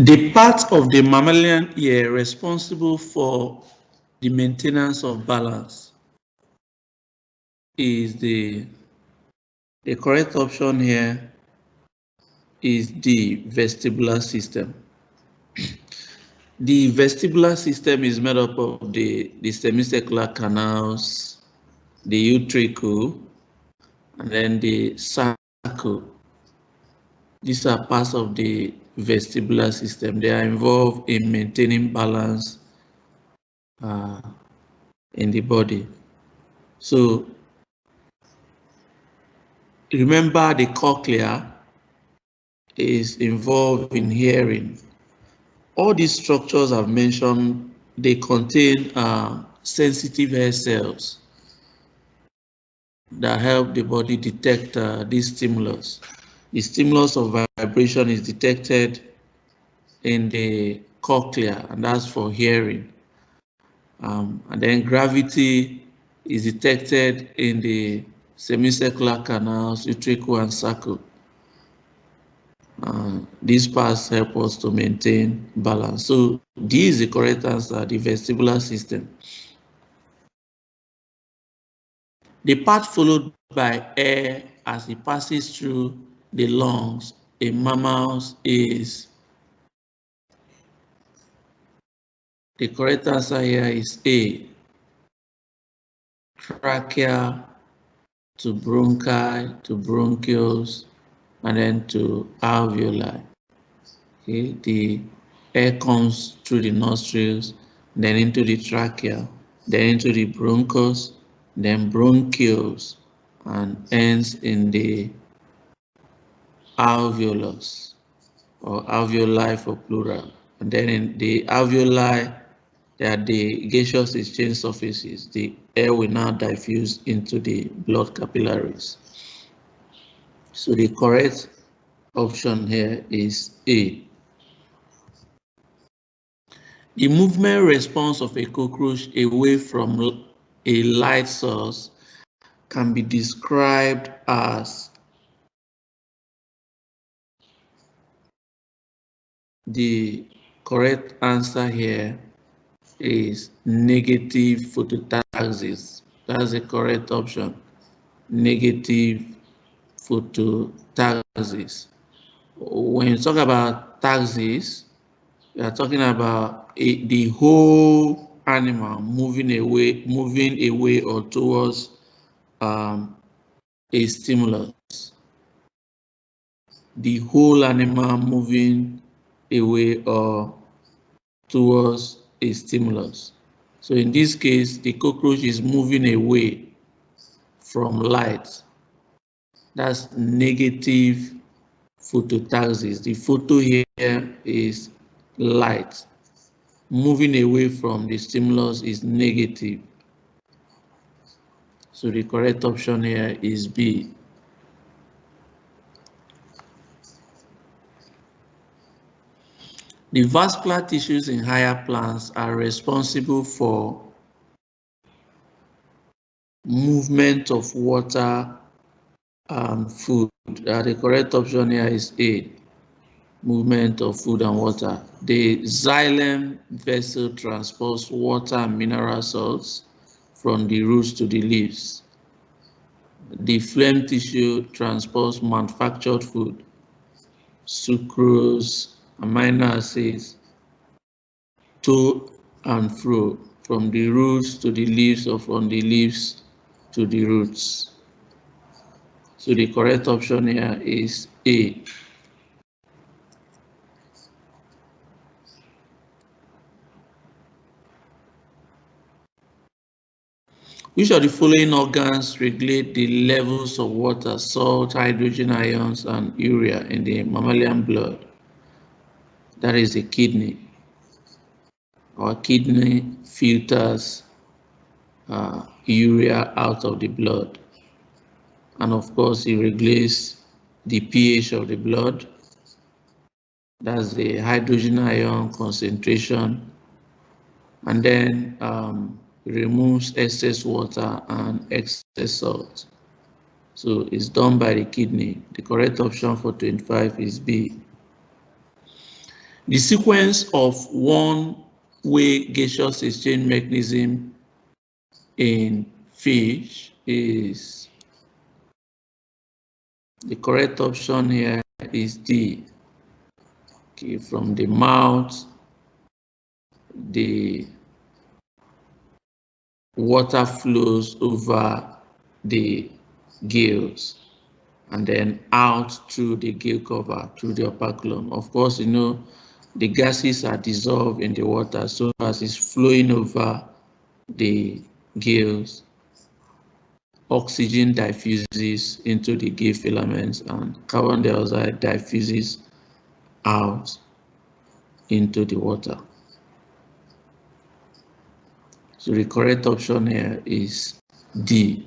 The part of the mammalian ear responsible for the maintenance of balance is the correct option here is the vestibular system. The vestibular system is made up of the semicircular canals, the utricle, and then the sacral. These are parts of the vestibular system. They are involved in maintaining balance in the body. So remember, the cochlea is involved in hearing. All these structures I've mentioned, they contain sensitive hair cells that help the body detect these stimulus. The stimulus of vibration is detected in the cochlea, and that's for hearing. And then gravity is detected in the semicircular canals, utricle, and sacral. These parts help us to maintain balance. So D is the correct answer, the vestibular system. The part followed by air as it passes through the lungs in mammals is, the correct answer here is A, trachea to bronchi to bronchioles and then to alveoli. Okay, the air comes through the nostrils, then into the trachea, then into the bronchus, then bronchioles, and ends in the alveolus, or alveoli for plural. And then in the alveoli, there are the gaseous exchange surfaces. The air will now diffuse into the blood capillaries. So the correct option here is A. The movement response of a cockroach away from a light source can be described as, the correct answer here is negative phototaxis. That's the correct option, negative phototaxis. When you talk about taxis, we are talking about the whole animal moving away or towards a stimulus. The whole animal moving away or towards a stimulus. So in this case, the cockroach is moving away from light. That's negative phototaxis. The photo here is light. Moving away from the stimulus is negative. So the correct option here is B. The vascular tissues in higher plants are responsible for movement of water and food. The correct option here is A, movement of food and water. The xylem vessel transports water and mineral salts from the roots to the leaves. The phloem tissue transports manufactured food, sucrose, amino acids, to and fro from the roots to the leaves or from the leaves to the roots. So the correct option here is A. Which of the following organs regulate the levels of water, salt, hydrogen ions, and urea in the mammalian blood? That is the kidney. Our kidney filters urea out of the blood. And of course, it regulates the pH of the blood. That's the hydrogen ion concentration. And then removes excess water and excess salt. So it's done by the kidney. The correct option for 25 is B. The sequence of one-way gaseous exchange mechanism in fish is, the correct option here is D. Okay, from the mouth, the water flows over the gills and then out through the gill cover, through the operculum. Of course, you know, the gases are dissolved in the water, so as it's flowing over the gills, oxygen diffuses into the gill filaments and carbon dioxide diffuses out into the water. So the correct option here is D.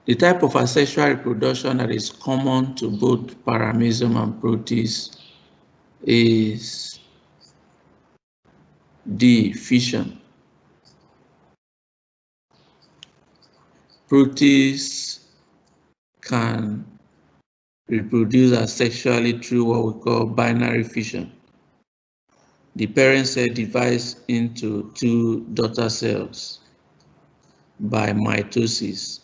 The type of asexual reproduction that is common to both paramecium and protists is D, fission. Protists can reproduce asexually through what we call binary fission. The parent cell divides into two daughter cells by mitosis.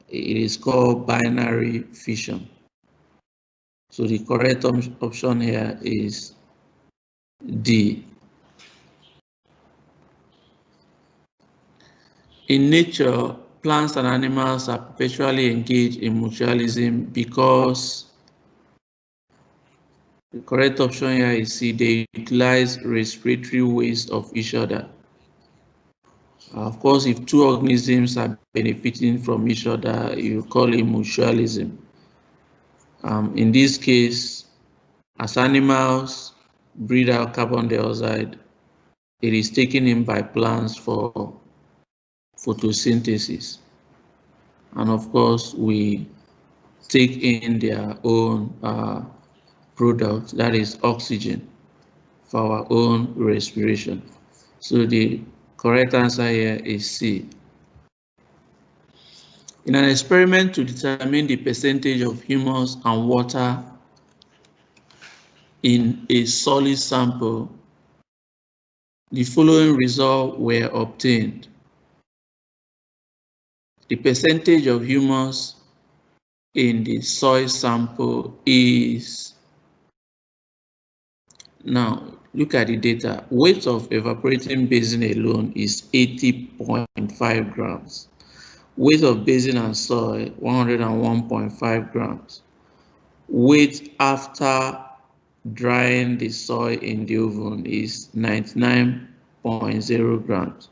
It is called binary fission. So the correct option here is D. In nature, plants and animals are perpetually engaged in mutualism because the correct option here is C. They utilize respiratory ways of each other. Of course, if two organisms are benefiting from each other, you call it mutualism. In this case, as animals breathe out carbon dioxide, it is taken in by plants for photosynthesis. And of course, we take in their own product, that is oxygen, for our own respiration. So the correct answer here is C. In an experiment to determine the percentage of humus and water in a solid sample, the following results were obtained. The percentage of humus in the soil sample is, now look at the data. Weight of evaporating basin alone is 80.5 grams. Weight of basin and soil 101.5 grams. Weight after drying the soil in the oven is 99.0 grams.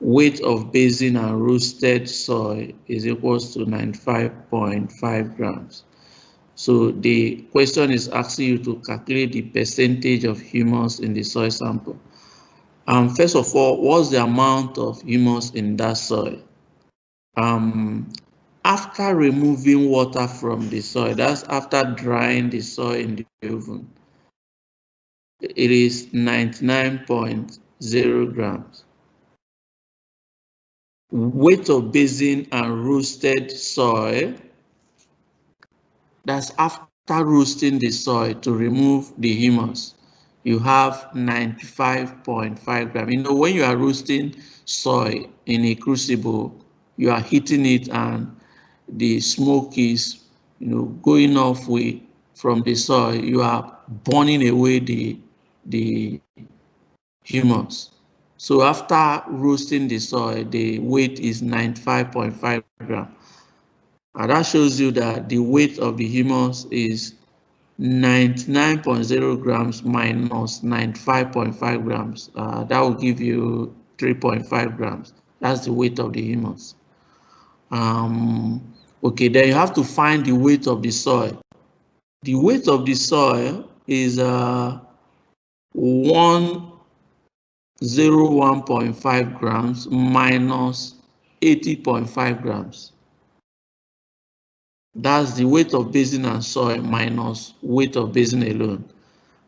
Weight of basin and roasted soil is equals to 95.5 grams. So the question is asking you to calculate the percentage of humus in the soil sample. First of all, what's the amount of humus in that soil? After removing water from the soil, that's after drying the soil in the oven, it is 99.0 grams. Weight of basin and roasted soil, that's after roasting the soil to remove the humus, you have 95.5 grams. You know, when you are roasting soil in a crucible, you are heating it and the smoke is, you know, going off from the soil. You are burning away the humus. So after roasting the soil, the weight is 95.5 grams. And that shows you that the weight of the humus is 99.0 grams minus 95.5 grams. That will give you 3.5 grams. That's the weight of the humus. Okay, then you have to find the weight of the soil. The weight of the soil is 101.5 grams minus 80.5 grams. That's the weight of basin and soil minus weight of basin alone.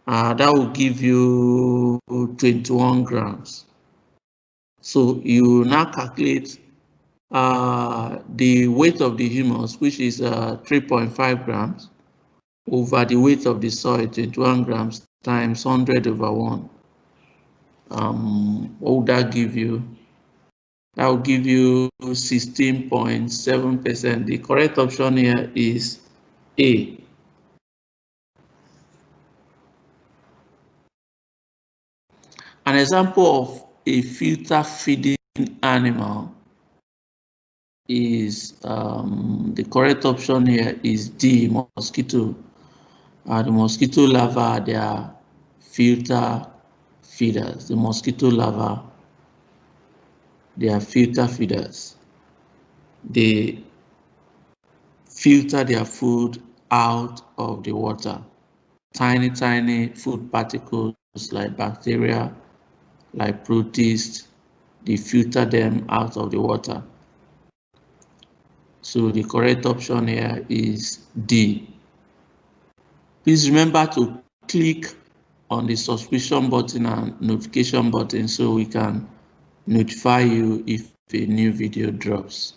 That will give you 21 grams. So you now calculate the weight of the humus, which is 3.5 grams, over the weight of the soil, 21 grams times 100/1. What would that give you? That will give you 16.7%. The correct option here is A. An example of a filter feeding animal is the correct option here is D, mosquito. The mosquito larvae, they are filter feeders. The mosquito larvae, they are filter feeders. They filter their food out of the water. Tiny food particles like bacteria, like protists, they filter them out of the water. So the correct option here is D. Please remember to click on the subscription button and notification button so we can notify you if a new video drops.